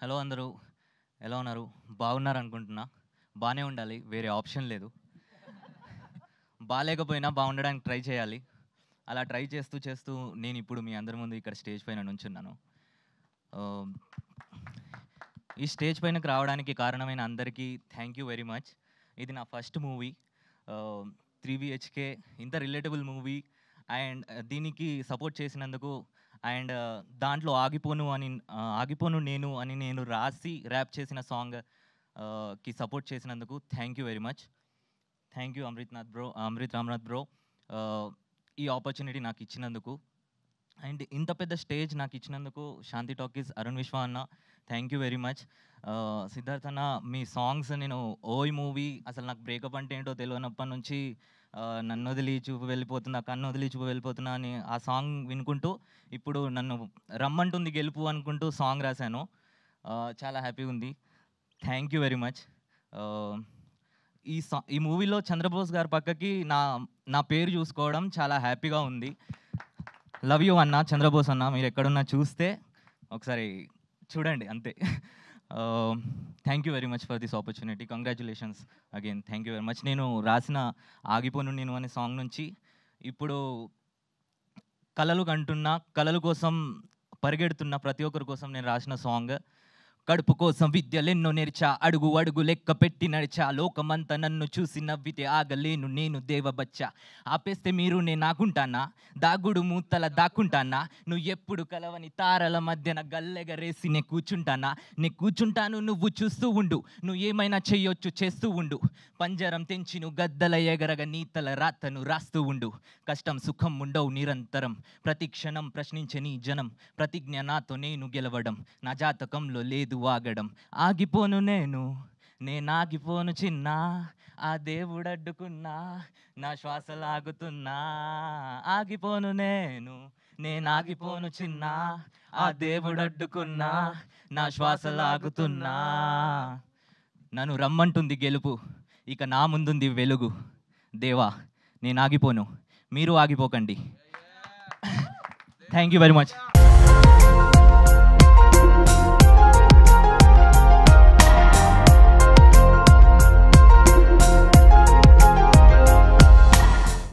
Hello అందరూ, ఎలా ఉన్నారు? బాగున్నారనుకుంటున్నా. బానే ఉండాలి, వేరే ఆప్షన్ లేదు. బాలేకపోయినా బాగుండడానికి ట్రై చేయాలి. అలా ట్రై చేస్తూ చేస్తూ నేనిప్పుడు మీ అందరి ముందు ఇక్కడ స్టేజ్ పైన నుంచున్నాను. ఆహ్, ఈ స్టేజ్ పైనకి రావడానికి కారణమైన అందరికీ థ్యాంక్ యూ వెరీ మచ్. ఇది నా ఫస్ట్ మూవీ. 3 BHK ఇంత రిలేటబుల్ మూవీ అండ్ దీనికి సపోర్ట్ చేసినందుకు అండ్ దాంట్లో ఆగిపోను నేను అని నేను రాసి ర్యాప్ చేసిన సాంగ్ కి సపోర్ట్ చేసినందుకు thank you very much. Thank you Amrit Ramnath bro, ఈ ఆపర్చునిటీ నాకు ఇచ్చినందుకు. అండ్ ఇంత పెద్ద స్టేజ్ నాకు ఇచ్చినందుకు శాంతి టాకీస్ అరుణ్ విశ్వ అన్న thank you very much. Siddharth అన్న, మీ సాంగ్స్ నేను ఓయ్ మూవీ అసలు నాకు బ్రేకప్ అంటే ఏంటో తెలియనప్పటి నుంచి నన్ను వదిలి చూపు వెళ్ళిపోతున్నా, కన్ను వదిలి చూపు వెళ్ళిపోతున్నా అని ఆ సాంగ్ వినుకుంటూ ఇప్పుడు నన్ను రమ్మంటుంది గెలుపు అనుకుంటూ సాంగ్ రాశాను. చాలా హ్యాపీగా ఉంది. Thank you very much. ఈ మూవీలో చంద్రబోస్ గారి పక్కకి నా పేరు చూసుకోవడం చాలా హ్యాపీగా ఉంది. లవ్ యూ అన్న, చంద్రబోస్ అన్న, మీరు ఎక్కడున్నా చూస్తే ఒకసారి చూడండి అంతే. Thank you very much for this opportunity. Congratulations again. Thank you very much. నేను రాసిన ఆగిపోను నేను అనే సాంగ్ నుంచి ఇప్పుడు కలలు కంటున్నా, కలల కోసం పరిగెడుతున్న ప్రతి ఒక్కరి కోసం నేను రాసిన సాంగ్. కడుపు కోసం విద్యలెన్నో నేర్చా, అడుగు అడుగు లెక్క పెట్టి నడిచా, లోకమంతా నన్ను చూసి నవ్వితే ఆగలేను నేను దేవబచ్చా. ఆపేస్తే మీరు నేను ఆకుంటానా, దాగుడు మూతల దాక్కుంటానా, నువ్వు ఎప్పుడు కలవని తారల మధ్యన గల్లెగరేసి నే కూర్చుంటాను నువ్వు చూస్తూ ఉండు, నువ్వు ఏమైనా చెయ్యొచ్చు చేస్తూ ఉండు, పంజరం తెంచి నువ్వు గద్దల ఎగరగ నీతల రాతను రాస్తూ ఉండు, కష్టం సుఖం ఉండవు నిరంతరం, ప్రతి క్షణం ప్రశ్నించే నీ జనం, ప్రతిజ్ఞ నాతో నేను గెలవడం, నా జాతకంలో లేదు ఆగడం, ఆగిపోను నేనాగిపోను చిన్నా, ఆ దేవుడడ్డుకున్నా నా శ్వాస లాగుతున్నా, ఆగిపోను నేనాగిపోను చిన్నా, ఆ దేవుడడ్డుకున్నా నా శ్వాస లాగుతున్నా, నన్ను రమ్మంటుంది గెలుపు, ఇక నా ముందుంది వెలుగు, దేవా నేను ఆగిపోను, మీరు ఆగిపోకండి. Thank you very much.